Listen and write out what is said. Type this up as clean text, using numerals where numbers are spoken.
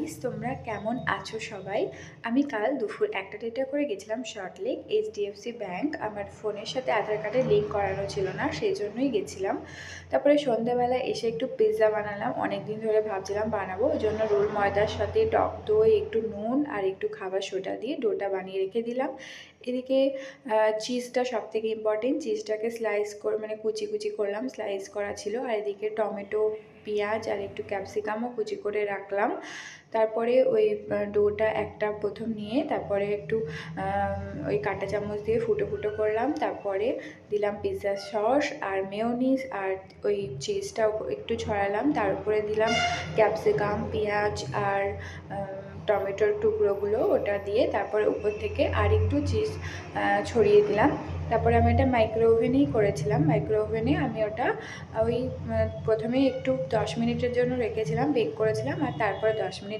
Guys, তোমরা কেমন আছো সবাই? আমি কাল দুপুর 1টা করে গেছিলাম সল্টলেক এইচডিএফসি ব্যাংক। আমার ফোনের সাথে আধার কার্ডের লিঙ্ক করানো ছিল না, সেই জন্যই গেছিলাম। তারপরে সন্ধ্যাবেলা এসে একটু পিৎজা বানালাম। অনেক দিন ধরে ভাবছিলাম বানাবো, ওই জন্য রোল ময়দার সাথে টক দই, একটু নুন আর একটু খাবার সোডা দিয়ে ডোটা বানিয়ে রেখে দিলাম। এদিকে চিজটা সব থেকে ইম্পর্টেন্ট, চিজটাকে স্লাইস করে মানে কুচি কুচি করলাম, স্লাইস করা ছিল। আর এদিকে টমেটো, পেঁয়াজ আর একটু ক্যাপসিকামও কুচি করে রাখলাম। তারপরে ওই ডোটা একটা প্রথম নিয়ে তারপরে একটু ওই কাঁটা চামচ দিয়ে ফুটো ফুটো করলাম। তারপরে দিলাম পিৎজা সস আর মেয়োনিজ আর ওই চিজটাও একটু ছড়ালাম। তার উপরে দিলাম ক্যাপসিকাম, পেঁয়াজ আর টমেটোর টুকরোগুলো, ওটা দিয়ে তারপরে উপর থেকে আর একটু চিজ ছড়িয়ে দিলাম। তারপরে আমি এটা মাইক্রো ওভেনেই করেছিলাম। মাইক্রো ওভেনে আমি ওটা ওই প্রথমে একটু 10 মিনিটের জন্য রেখেছিলাম, বেক করেছিলাম। আর তারপরে 10 মিনিট